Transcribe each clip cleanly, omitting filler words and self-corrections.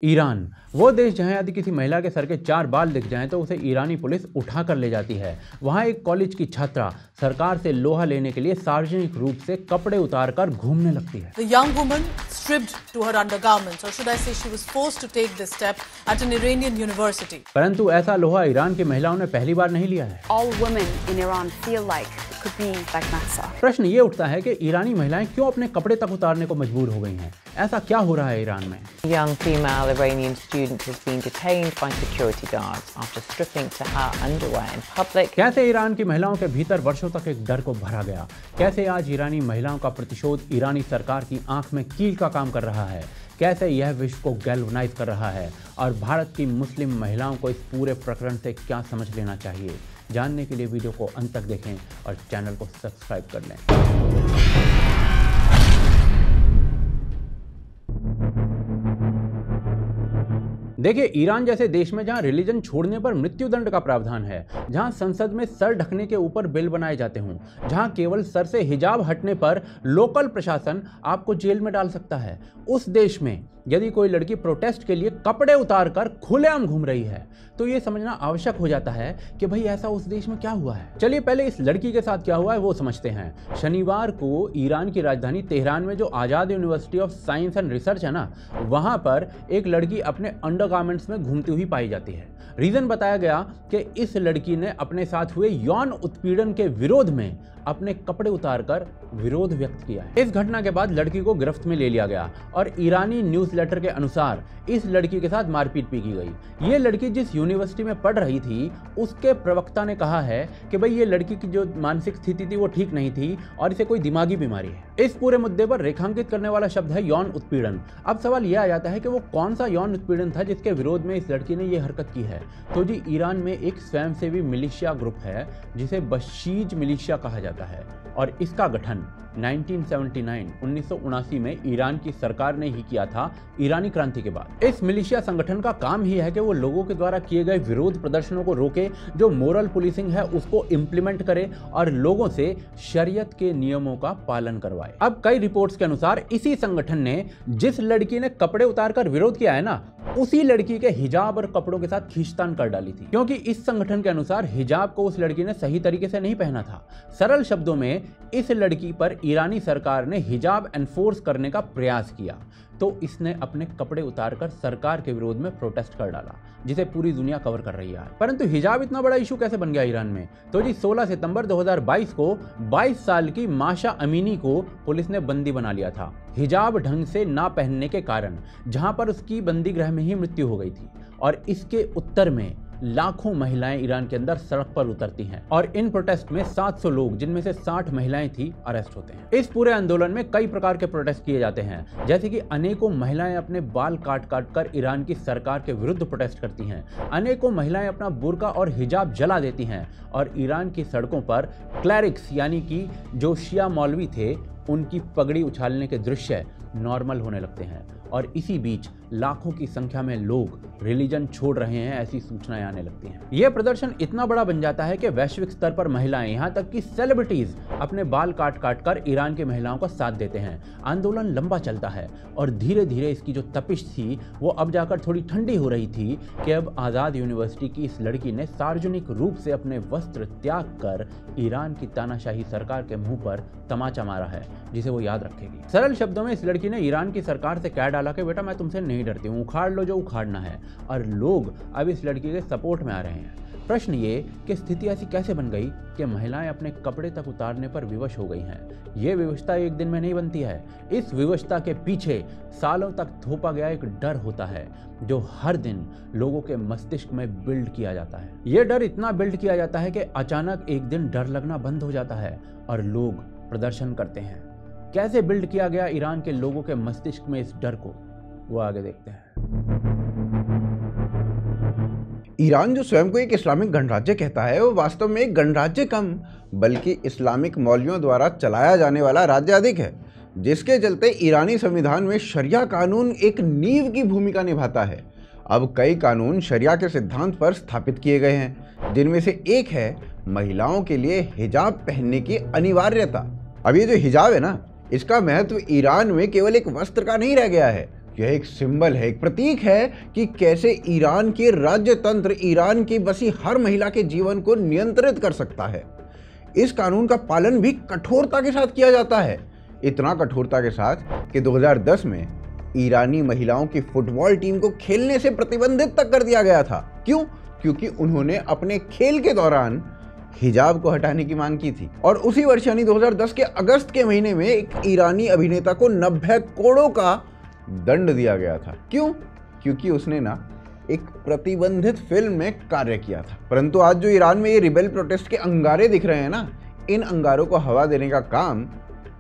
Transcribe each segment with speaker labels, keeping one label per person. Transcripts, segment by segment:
Speaker 1: Iran वो देश जहां यदि किसी महिला के सर के 4 बाल दिख जाएं तो उसे ईरानी पुलिस उठा कर ले जाती है। वहां एक कॉलेज की छात्रा सरकार से लोहा लेने के लिए सार्वजनिक रूप से कपड़े उतारकर घूमने लगती है।
Speaker 2: The young woman stripped to her undergarments, or should I say she was forced to take this step at an Iranian university.
Speaker 1: परंतु ऐसा लोहा ईरान की महिलाओं ने पहली बार नहीं लिया है।
Speaker 3: All women in Iran feel like it could be like Mahsa.
Speaker 1: प्रश्न ये उठता है कि ईरानी महिलाएं क्यों अपने कपड़े तक उतारने को मजबूर हो गई हैं? ऐसा क्या हो रहा है ईरान में?
Speaker 4: young female Iranian student has been detained by security guards after stripping to her underwear in public.
Speaker 1: कैसे ईरान की महिलाओं के भीतर वर्षों तक एक डर को भरा गया? कैसे आज ईरानी महिलाओं का प्रतिशोध ईरानी सरकार की आंख में कील का काम कर रहा है? कैसे यह विश्व को गैल्वनाइज कर रहा है? और भारत की मुस्लिम महिलाओं को इस पूरे प्रकरण से क्या समझ लेना चाहिए? जानने के लिए वीडियो को अंत तक देखें और चैनल को सब्सक्राइब कर लें। देखिए, ईरान जैसे देश में जहां रिलीजन छोड़ने पर मृत्युदंड का प्रावधान है, जहां संसद में सर ढकने के ऊपर बिल बनाए जाते हों, जहां केवल सर से हिजाब हटने पर लोकल प्रशासन आपको जेल में डाल सकता है, उस देश में यदि कोई लड़की प्रोटेस्ट के लिए कपड़े उतारकर खुलेआम घूम रही है तो ये समझना आवश्यक हो जाता है कि भाई ऐसा उस देश में क्या हुआ है। चलिए पहले इस लड़की के साथ क्या हुआ है वो समझते हैं। शनिवार को ईरान की राजधानी तेहरान में जो Azad university of science and research है ना, वहां पर एक लड़की अपने अंडरगारमेंट्स में घूमती हुई पाई जाती है। रीजन बताया गया कि इस लड़की ने अपने साथ हुए यौन उत्पीड़न के विरोध में अपने कपड़े उतारकर विरोध व्यक्त किया है। इस घटना के बाद लड़की को गिरफ्त में ले लिया गया और ईरानी न्यूज़लेटर के अनुसार इस लड़की के साथ मारपीट भी की गई। ये लड़की जिस यूनिवर्सिटी में पढ़ रही थी उसके प्रवक्ता ने कहा है कि भाई ये लड़की की जो मानसिक स्थिति थी वो ठीक नहीं थी और इसे कोई दिमागी बीमारी है। इस पूरे मुद्दे पर रेखांकित करने वाला शब्द है यौन उत्पीड़न। अब सवाल यह आ जाता है कि वो कौन सा यौन उत्पीड़न था जिसके विरोध में इस लड़की ने यह हरकत की है। तो जी, ईरान में एक स्वयंसेवी मिलिशिया ग्रुप है जिसे बशीज मिलिशिया कहा जाता है और इसका गठन 1979 में ईरान की सरकार ने ही किया था, ईरानी क्रांति के बाद। इस मिलिशिया संगठन का काम ही है कि वो लोगों के द्वारा किए गए विरोध प्रदर्शनों को रोके, जो मोरल पुलिसिंग है उसको इम्प्लीमेंट करे और लोगों से शरीयत के नियमों का पालन करवाए। अब कई रिपोर्ट्स के अनुसार इसी संगठन ने जिस लड़की ने कपड़े उतारकर विरोध किया है ना, उसी लड़की के हिजाब और कपड़ों के साथ खींचतान कर डाली थी, क्योंकि इस संगठन के अनुसार हिजाब को उस लड़की ने सही तरीके से नहीं पहना था। सरल शब्दों में इस लड़की पर ईरानी सरकार ने हिजाब एनफोर्स करने का प्रयास किया तो इसने अपने कपड़े उतारकर सरकार के विरोध में प्रोटेस्ट कर डाला, जिसे पूरी दुनिया कवर कर रही है। परंतु हिजाब इतना बड़ा इशू कैसे बन गया ईरान में? तो जी 16 सितंबर 2022 को 22 साल की माशा अमीनी को पुलिस ने बंदी बना लिया था, हिजाब ढंग से ना पहनने के कारण, जहां पर उसकी बंदी गृह में ही मृत्यु हो गई थी। और इसके उत्तर में लाखों महिलाएं ईरान के अंदर सड़क पर उतरती हैं और इन प्रोटेस्ट में 700 लोग, जिनमें से 60 महिलाएं थी, अरेस्ट होते हैं। इस पूरे आंदोलन में कई प्रकार के प्रोटेस्ट किए जाते हैं, जैसे कि अनेकों महिलाएं अपने बाल काट काट कर ईरान की सरकार के विरुद्ध प्रोटेस्ट करती हैं, अनेकों महिलाएं अपना बुर्का और हिजाब जला देती हैं और ईरान की सड़कों पर क्लैरिक्स यानी कि जो शिया मौलवी थे उनकी पगड़ी उछालने के दृश्य नॉर्मल होने लगते हैं। और इसी बीच लाखों की संख्या में लोग रिलीजन छोड़ रहे हैं, ऐसी सूचनाएं आने लगती हैं। यह प्रदर्शन इतना बड़ा बन जाता है कि वैश्विक स्तर पर महिलाएं, यहां तक कि सेलिब्रिटीज अपने बाल काट काट कर ईरान की महिलाओं का साथ देते हैं। आंदोलन लंबा चलता है और धीरे धीरे इसकी जो तपिश थी वो अब जाकर थोड़ी ठंडी हो रही थी कि अब आज़ाद यूनिवर्सिटी की इस लड़की ने सार्वजनिक रूप से अपने वस्त्र त्याग कर ईरान की तानाशाही सरकार के मुंह पर तमाचा मारा है, जिसे वो याद रखेगी। सरल शब्दों में इस लड़की ने ईरान की सरकार से कह डाला कि बेटा मैं तुमसे नहीं डरती हूँ, उखाड़ लो जो उखाड़ना है। और लोग अब इस लड़की के सपोर्ट में आ रहे हैं। प्रश्न ये कि स्थिति ऐसी कैसे बन गई कि महिलाएं अपने कपड़े तक उतारने पर विवश हो गई हैं? ये विवशता एक दिन में नहीं बनती है। इस विवशता के पीछे सालों तक थोपा गया एक डर होता है जो हर दिन लोगों के मस्तिष्क में बिल्ड किया जाता है। ये डर इतना बिल्ड किया जाता है कि अचानक एक दिन डर लगना बंद हो जाता है और लोग प्रदर्शन करते हैं। कैसे बिल्ड किया गया ईरान के लोगों के मस्तिष्क में इस डर को, वो आगे देखते हैं।
Speaker 5: ईरान जो स्वयं को एक इस्लामिक गणराज्य कहता है, वो वास्तव में एक गणराज्य कम बल्कि इस्लामिक मौलवियों द्वारा चलाया जाने वाला राज्य अधिक है, जिसके चलते ईरानी संविधान में शरिया कानून एक नींव की भूमिका निभाता है। अब कई कानून शरिया के सिद्धांत पर स्थापित किए गए हैं, जिनमें से एक है महिलाओं के लिए हिजाब पहनने की अनिवार्यता। अब ये जो हिजाब है ना, इसका महत्व ईरान में केवल एक वस्त्र का नहीं रह गया है, यह एक सिंबल है, एक प्रतीक है कि कैसे ईरान के राज्य तंत्र ईरान की बसी हर महिला के जीवन को नियंत्रित कर सकता है। इस कानून का पालन भी कठोरता के साथ किया जाता है, इतना कठोरता के साथ कि 2010 में ईरानी महिलाओं की फुटबॉल टीम को खेलने से प्रतिबंधित तक कर दिया गया था। क्यों? क्योंकि उन्होंने अपने खेल के दौरान हिजाब को हटाने की मांग की थी। और उसी वर्ष यानी 2010 के अगस्त के महीने में एक ईरानी अभिनेता को 90 करोड़ का दंड दिया गया था। क्यों? क्योंकि उसने ना एक प्रतिबंधित फिल्म में कार्य किया था। परंतु आज जो ईरान में ये रिबेल प्रोटेस्ट के अंगारे दिख रहे हैं ना, इन अंगारों को हवा देने का काम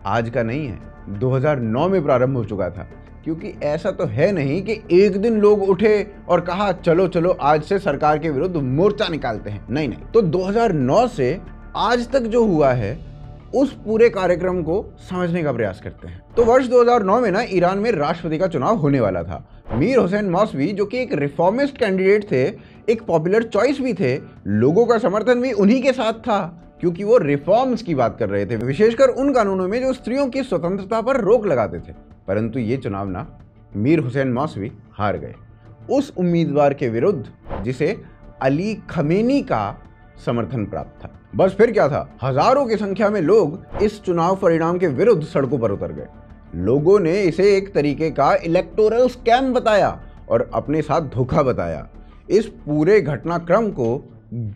Speaker 5: आज का नहीं है, 2009 में प्रारंभ हो चुका था। क्योंकि ऐसा तो है नहीं कि एक दिन लोग उठे और कहा चलो चलो आज से सरकार के विरुद्ध मोर्चा निकालते हैं। नहीं नहीं, तो 2009 से आज तक जो हुआ है उस पूरे कार्यक्रम को समझने का प्रयास करते हैं। तो वर्ष 2009 में ना ईरान में राष्ट्रपति का चुनाव होने वाला था। मीर हुसैन मौसवी जो कि एक रिफॉर्मिस्ट कैंडिडेट थे, एक पॉपुलर चॉइस भी थे, लोगों का समर्थन भी उन्हीं के साथ था क्योंकि वो रिफॉर्म्स की बात कर रहे थे, विशेषकर उन कानूनों में जो स्त्रियों की स्वतंत्रता पर रोक लगाते थे। परंतु ये चुनाव ना मीर हुसैन मौसवी हार गए उस उम्मीदवार के विरुद्ध जिसे अली खमेनी का समर्थन प्राप्त था। बस फिर क्या था, हजारों की संख्या में लोग इस चुनाव परिणाम के विरुद्ध सड़कों पर उतर गए। लोगों ने इसे एक तरीके का इलेक्टोरल स्कैम बताया और अपने साथ धोखा बताया। इस पूरे घटनाक्रम को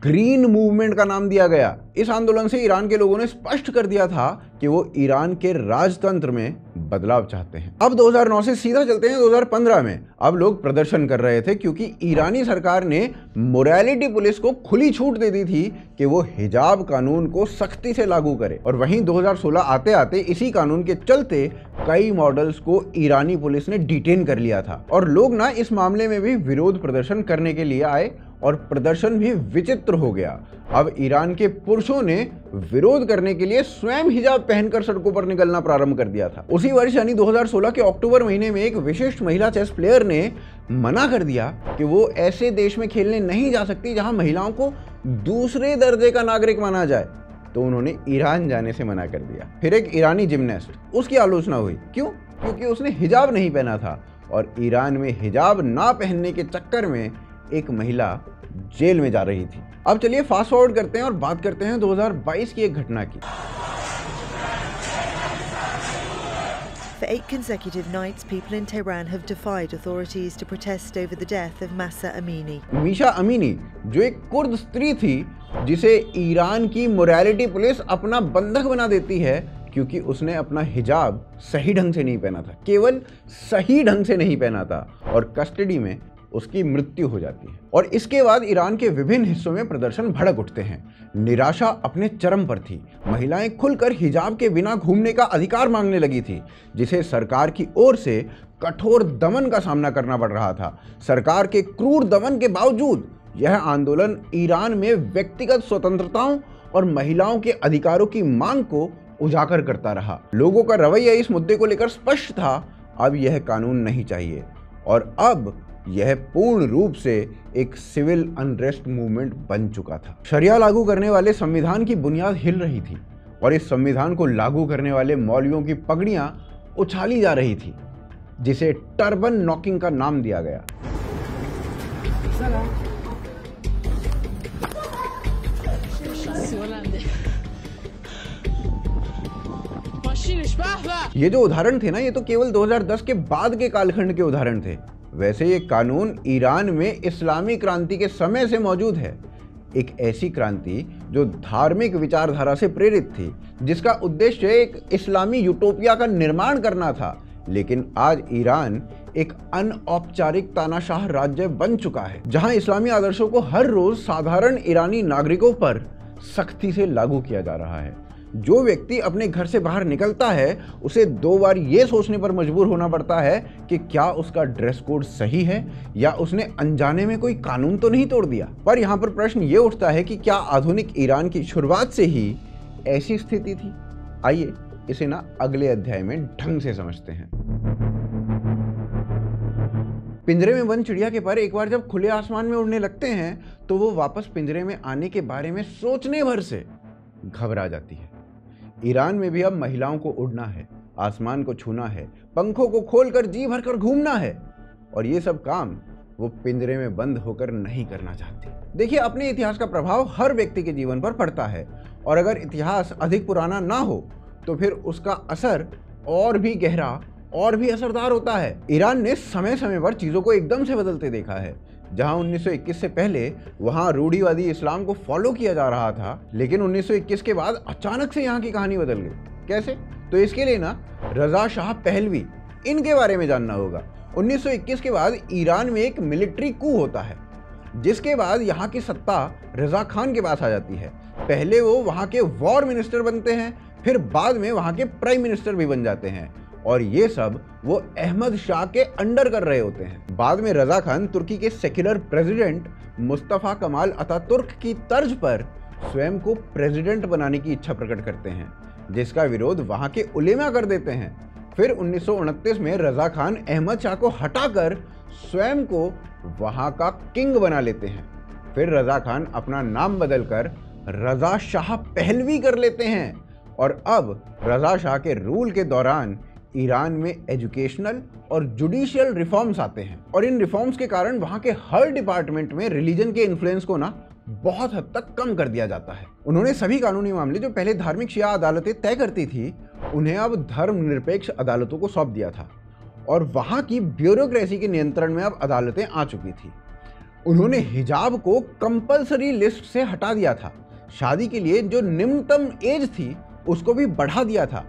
Speaker 5: ग्रीन मूवमेंट का नाम दिया गया। इस आंदोलन से ईरान के लोगों ने स्पष्ट कर दिया था कि वो ईरान के राजतंत्र में बदलाव चाहते हैं। अब 2009 से सीधा चलते हैं 2015 में। अब लोग प्रदर्शन कर रहे थे क्योंकि ईरानी सरकार ने मोरालिटी पुलिस को खुली छूट दे दी थी कि वो हिजाब कानून को सख्ती से लागू करे। और वहीं 2016 आते आते इसी कानून के चलते कई मॉडल्स को ईरानी पुलिस ने डिटेन कर लिया था और लोग ना इस मामले में भी विरोध प्रदर्शन करने के लिए आए और प्रदर्शन भी विचित्र हो गया। अब ईरान के पुरुषों ने विरोध करने के लिए स्वयं हिजाब पहनकर सड़कों पर निकलना प्रारंभ कर दिया था। उसी वर्ष यानी 2016 के अक्टूबर महीने में एक विशिष्ट महिला चेस प्लेयर ने मना कर दिया कि वो ऐसे देश में खेलने नहीं जा सकती जहां महिलाओं को दूसरे दर्जे का नागरिक माना जाए। तो उन्होंने ईरान जाने से मना कर दिया। फिर एक ईरानी जिम्नास्ट, उसकी आलोचना हुई। क्यों? क्योंकि उसने हिजाब नहीं पहना था और ईरान में हिजाब ना पहनने के चक्कर में एक महिला जेल में जा रही थी। अब चलिए फास्ट फॉरवर्ड करते हैं और बात करते हैं 2022 की एक घटना की।
Speaker 6: For 8 consecutive nights, people in Tehran have defied authorities to protest over the death of Mahsa Amini.
Speaker 5: Misha Amini जो एक कुर्द स्त्री थी जिसे ईरान की मोरालिटी पुलिस अपना बंधक बना देती है क्योंकि उसने अपना हिजाब सही ढंग से नहीं पहना था, केवल सही ढंग से नहीं पहना था और कस्टडी में उसकी मृत्यु हो जाती है। और इसके बाद ईरान के विभिन्न हिस्सों में प्रदर्शन भड़क उठते हैं। निराशा अपने चरम पर थी। महिलाएं खुलकर हिजाब के बिना घूमने का अधिकार मांगने लगी थी, जिसे सरकार की ओर से कठोर दमन का सामना करना पड़ रहा था। सरकार के क्रूर दमन के बावजूद यह आंदोलन ईरान में व्यक्तिगत स्वतंत्रताओं और महिलाओं के अधिकारों की मांग को उजागर करता रहा। लोगों का रवैया इस मुद्दे को लेकर स्पष्ट था, अब यह कानून नहीं चाहिए। और अब यह पूर्ण रूप से एक सिविल अनरेस्ट मूवमेंट बन चुका था। शरिया लागू करने वाले संविधान की बुनियाद हिल रही थी और इस संविधान को लागू करने वाले मौलवियों की पगड़ियां उछाली जा रही थी, जिसे टर्बन नॉकिंग का नाम दिया गया। ये जो उदाहरण थे ना, ये तो केवल 2010 के बाद के कालखंड के उदाहरण थे। वैसे ये कानून ईरान में इस्लामी क्रांति के समय से मौजूद है, एक ऐसी क्रांति जो धार्मिक विचारधारा से प्रेरित थी, जिसका उद्देश्य एक इस्लामी यूटोपिया का निर्माण करना था। लेकिन आज ईरान एक अनौपचारिक तानाशाह राज्य बन चुका है, जहां इस्लामी आदर्शों को हर रोज साधारण ईरानी नागरिकों पर सख्ती से लागू किया जा रहा है। जो व्यक्ति अपने घर से बाहर निकलता है उसे 2 बार ये सोचने पर मजबूर होना पड़ता है कि क्या उसका ड्रेस कोड सही है या उसने अनजाने में कोई कानून तो नहीं तोड़ दिया। पर यहाँ पर प्रश्न ये उठता है कि क्या आधुनिक ईरान की शुरुआत से ही ऐसी स्थिति थी? आइए इसे ना अगले अध्याय में ढंग से समझते हैं। पिंजरे में बंद चिड़िया के पर एक बार जब खुले आसमान में उड़ने लगते हैं तो वो वापस पिंजरे में आने के बारे में सोचने भर से घबरा जाती है। ईरान में भी अब महिलाओं को उड़ना है, आसमान को छूना है, पंखों को खोलकर जी भरकर घूमना है, और ये सब काम वो पिंजरे में बंद होकर नहीं करना चाहती। देखिए, अपने इतिहास का प्रभाव हर व्यक्ति के जीवन पर पड़ता है, और अगर इतिहास अधिक पुराना ना हो तो फिर उसका असर और भी गहरा और भी असरदार होता है। ईरान ने समय समय पर चीज़ों को एकदम से बदलते देखा है। जहां 1921 से पहले वहां रूढ़िवादी इस्लाम को फॉलो किया जा रहा था, लेकिन 1921 के बाद अचानक से यहाँ की कहानी बदल गई। कैसे? तो इसके लिए ना रजा शाह पहलवी, इनके बारे में जानना होगा। 1921 के बाद ईरान में एक मिलिट्री कू होता है, जिसके बाद यहाँ की सत्ता रजा खान के पास आ जाती है। पहले वो वहाँ के वॉर मिनिस्टर बनते हैं, फिर बाद में वहाँ के प्राइम मिनिस्टर भी बन जाते हैं, और ये सब वो अहमद शाह के अंडर कर रहे होते हैं। बाद में रजा खान तुर्की के secular president Mustafa Kemal Ataturk की तर्ज पर स्वयं को प्रेसिडेंट बनाने की इच्छा प्रकट करते हैं, जिसका विरोध वहाँ के उलेमा कर देते हैं। फिर 1929 में रजा खान अहमद शाह को हटाकर स्वयं को वहाँ का किंग बना लेते हैं। फिर रजा खान अपना नाम बदलकर रजा शाह पहलवी कर लेते हैं, और अब रजा शाह के रूल के दौरान ईरान में एजुकेशनल और जुडिशियल रिफॉर्म्स आते हैं, और इन रिफॉर्म्स के कारण वहाँ के हर डिपार्टमेंट में रिलीजन के इन्फ्लुएंस को ना बहुत हद तक कम कर दिया जाता है। उन्होंने सभी कानूनी मामले जो पहले धार्मिक शिया अदालतें तय करती थी, उन्हें अब धर्मनिरपेक्ष अदालतों को सौंप दिया था, और वहाँ की ब्यूरोक्रेसी के नियंत्रण में अब अदालतें आ चुकी थी। उन्होंने हिजाब को कंपल्सरी लिस्ट से हटा दिया था। शादी के लिए जो निम्नतम एज थी उसको भी बढ़ा दिया था।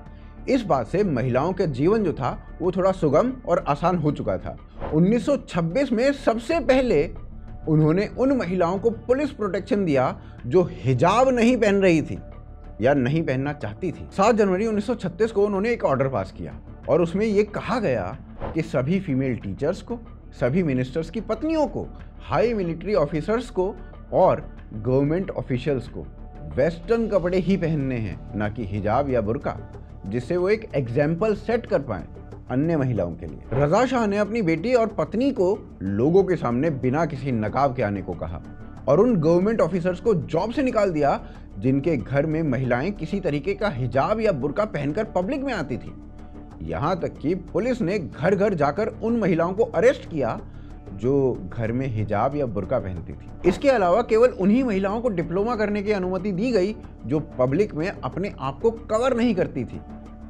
Speaker 5: इस बात से महिलाओं का जीवन जो था वो थोड़ा सुगम और आसान हो चुका था। 1926 में सबसे पहले उन्होंने उन महिलाओं को पुलिस प्रोटेक्शन दिया जो हिजाब नहीं पहन रही थी या नहीं पहनना चाहती थी। 7 जनवरी 1936 को उन्होंने एक ऑर्डर पास किया, और उसमें ये कहा गया कि सभी फीमेल टीचर्स को, सभी मिनिस्टर्स की पत्नियों को, हाई मिलिट्री ऑफिसर्स को और गवर्नमेंट ऑफिशियल्स को वेस्टर्न कपड़े ही पहनने हैं, ना कि हिजाब या बुर्का, जिससे वो एक एग्जाम्पल सेट कर पाएं अन्य महिलाओं के लिए। रजा शाह ने अपनी बेटी और पत्नी को लोगों के सामने बिना किसी नकाब के आने को कहा, और उन गवर्नमेंट ऑफिसर्स को जॉब से निकाल दिया जिनके घर में महिलाएं किसी तरीके का हिजाब या बुर्का पहनकर पब्लिक में आती थी। यहाँ तक कि पुलिस ने घर घर जाकर उन महिलाओं को अरेस्ट किया जो घर में हिजाब या बुर्का पहनती थी। इसके अलावा केवल उन्हीं महिलाओं को डिप्लोमा करने की अनुमति दी गई जो पब्लिक में अपने आप को कवर नहीं करती थी,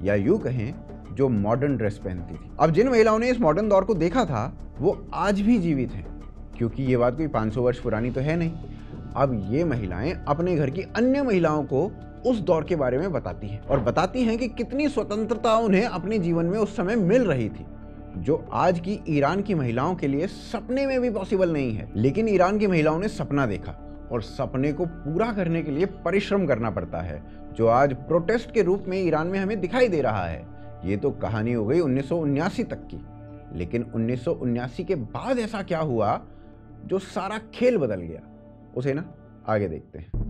Speaker 5: या यूं कहें जो मॉडर्न ड्रेस पहनती थी। अब जिन महिलाओं ने इस मॉडर्न दौर को देखा था वो आज भी जीवित हैं, क्योंकि ये बात कोई 500 वर्ष पुरानी तो है नहीं। अब ये महिलाएं अपने घर की अन्य महिलाओं को उस दौर के बारे में बताती हैं, और बताती हैं कि कितनी स्वतंत्रता उन्हें अपने जीवन में उस समय मिल रही थी, जो आज की ईरान की महिलाओं के लिए सपने में भी पॉसिबल नहीं है। लेकिन ईरान की महिलाओं ने सपना देखा, और सपने को पूरा करने के लिए परिश्रम करना पड़ता है, जो आज प्रोटेस्ट के रूप में ईरान में हमें दिखाई दे रहा है। ये तो कहानी हो गई 1979 तक की, लेकिन 1979 के बाद ऐसा क्या हुआ जो सारा खेल बदल गया, उसे ना आगे देखते हैं।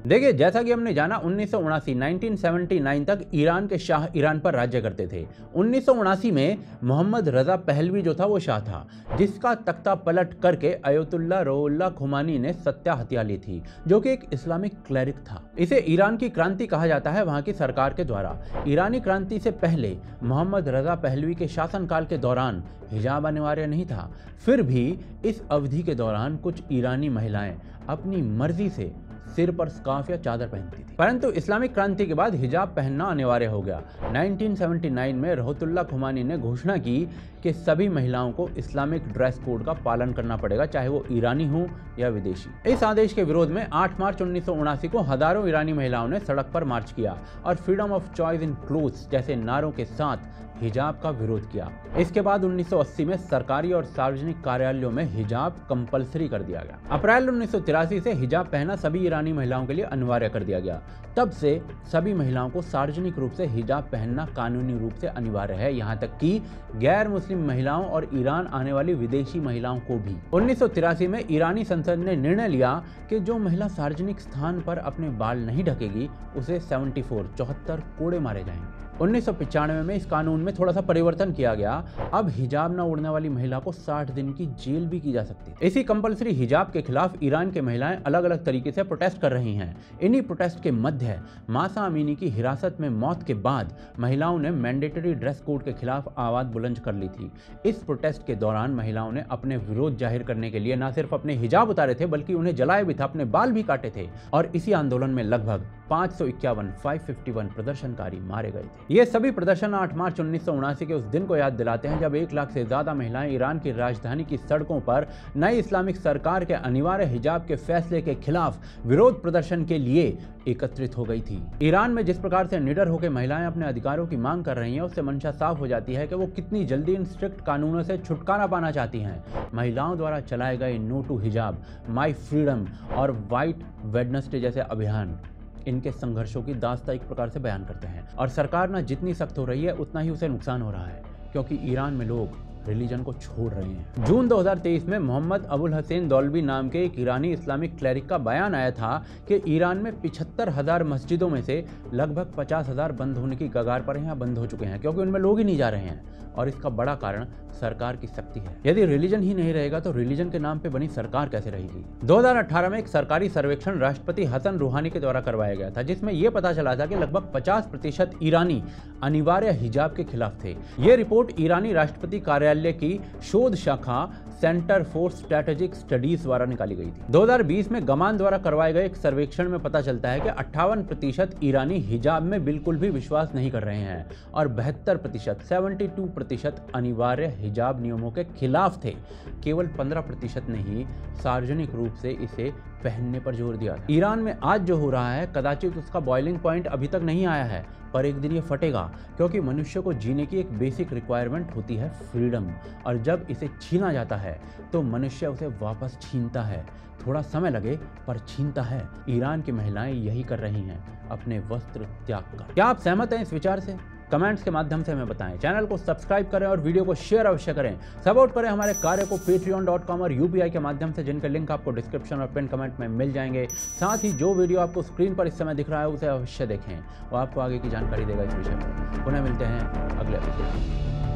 Speaker 1: देखिए, जैसा कि हमने जाना 1979 तक ईरान के शाह ईरान पर राज्य करते थे। 1979 में मोहम्मद रजा पहलवी जो था वो शाह था, जिसका तख्ता पलट करके अयतुल्ला रुहुल्लाह खुमानी ने सत्ता हथिया ली थी, जो कि एक इस्लामिक क्लेरिक था। इसे ईरान की क्रांति कहा जाता है वहाँ की सरकार के द्वारा। ईरानी क्रांति से पहले मोहम्मद रजा पहलवी के शासनकाल के दौरान हिजाब अनिवार्य नहीं था। फिर भी इस अवधि के दौरान कुछ ईरानी महिलाएं अपनी मर्जी से सिर पर स्कार्फ या चादर पहनती थी, परंतु इस्लामिक क्रांति के बाद हिजाब पहनना अनिवार्य हो गया। 1979 में रुहुल्लाह खुमानी ने घोषणा की कि सभी महिलाओं को इस्लामिक ड्रेस कोड का पालन करना पड़ेगा, चाहे वो ईरानी हो या विदेशी। इस आदेश के विरोध में 8 मार्च 1979 को हजारों ईरानी महिलाओं ने सड़क पर मार्च किया और freedom of choice in clothes जैसे नारों के साथ हिजाब का विरोध किया। इसके बाद 1980 में सरकारी और सार्वजनिक कार्यालयों में हिजाब कंपलसरी कर दिया गया। अप्रैल 1983 से हिजाब पहनना सभी ईरानी महिलाओं के लिए अनिवार्य कर दिया गया। तब से सभी महिलाओं को सार्वजनिक रूप से हिजाब पहनना कानूनी रूप से अनिवार्य है, यहाँ तक कि गैर मुस्लिम महिलाओं और ईरान आने वाली विदेशी महिलाओं को भी। 1983 में ईरानी संसद ने निर्णय लिया कि जो महिला सार्वजनिक स्थान पर अपने बाल नहीं ढकेगी उसे 74 कोड़े मारे जाएंगे। 1995 में इस कानून में थोड़ा सा परिवर्तन किया गया। अब हिजाब न ओढ़ने वाली महिला को 60 दिन की जेल भी की जा सकती है। इसी कंपलसरी हिजाब के खिलाफ ईरान के महिलाएं अलग अलग तरीके से प्रोटेस्ट कर रही हैं। इन्हीं प्रोटेस्ट के मध्य मासा अमीनी की हिरासत में मौत के बाद महिलाओं ने मैंडेटरी ड्रेस कोड के खिलाफ आवाज बुलंद कर ली थी। इस प्रोटेस्ट के दौरान महिलाओं ने अपने विरोध जाहिर करने के लिए न सिर्फ अपने हिजाब उतारे थे बल्कि उन्हें जलाया भी था, अपने बाल भी काटे थे। और इसी आंदोलन में लगभग 551 प्रदर्शनकारी मारे गए थे। ये सभी प्रदर्शन 8 मार्च 1979 के उस दिन को याद दिलाते हैं जब 1 लाख से ज्यादा महिलाएं ईरान की राजधानी की सड़कों पर नई इस्लामिक सरकार के अनिवार्य हिजाब के फैसले के खिलाफ विरोध प्रदर्शन के लिए एकत्रित हो गई थी। ईरान में जिस प्रकार से निडर होकर महिलाएं अपने अधिकारों की मांग कर रही हैं, उससे मंशा साफ हो जाती है कि वो कितनी जल्दी इन स्ट्रिक्ट कानूनों से छुटकारा पाना चाहती हैं। महिलाओं द्वारा चलाए गए नो टू हिजाब, माई फ्रीडम और वाइट वेडनेसडे जैसे अभियान इनके संघर्षों की दास्तां एक प्रकार से बयान करते हैं। और सरकार ना जितनी सख्त हो रही है उतना ही उसे नुकसान हो रहा है, क्योंकि ईरान में लोग रिलीजन को छोड़ रहे हैं। जून 2023 में मोहम्मद अबुल हसन दौलवी नाम के एक ईरानी इस्लामिक क्लरिक का बयान आया था कि ईरान में 75,000 मस्जिदों में से लगभग 50,000 बंद होने की कगार पर हैं, बंद हो चुके हैं, क्योंकि उनमें लोग ही नहीं जा रहे हैं। और इसका बड़ा कारण सरकार की सख्ती है। यदि रिलीजन ही नहीं रहेगा तो रिलीजन के नाम पे बनी सरकार कैसे रहेगी? 2018 में एक सरकारी सर्वेक्षण राष्ट्रपति हसन रूहानी के द्वारा करवाया गया था, जिसमें यह पता चला था कि लगभग 50% ईरानी अनिवार्य हिजाब के खिलाफ थे। यह रिपोर्ट ईरानी राष्ट्रपति कार्यालय की शोध शाखा सेंटर फॉर स्ट्रेटेजिक स्टडीज द्वारा निकाली गई थी। 2020 में गमान द्वारा करवाए गए एक सर्वेक्षण में पता चलता है कि 58% ईरानी हिजाब में बिल्कुल भी विश्वास नहीं कर रहे हैं और 72% अनिवार्य हिजाब नियमों के खिलाफ थे। केवल 15% ने ही सार्वजनिक रूप से इसे पहनने पर जोर दिया था। ईरान में आज जो हो रहा है कदाचित उसका बॉइलिंग पॉइंट अभी तक नहीं आया है, पर एक दिन ये फटेगा, क्योंकि मनुष्य को जीने की एक बेसिक रिक्वायरमेंट होती है फ्रीडम, और जब इसे छीना जाता है तो मनुष्य उसे वापस छीनता है। थोड़ा समय लगे पर छीनता है। ईरान की महिलाएं यही कर रही हैं, अपने वस्त्र त्याग कर। क्या आप सहमत हैं इस विचार से? कमेंट्स के माध्यम से हमें बताएं। चैनल को सब्सक्राइब करें और वीडियो को शेयर अवश्य करें। सपोर्ट करें हमारे कार्य को patreon.com और UPI के माध्यम से, जिनके लिंक आपको डिस्क्रिप्शन और पिन कमेंट में मिल जाएंगे। साथ ही जो वीडियो आपको स्क्रीन पर इस समय दिख रहा है उसे अवश्य देखें, वो आपको आगे की जानकारी देगा इस विषय पर। पुनः मिलते हैं अगले एपिसोड में।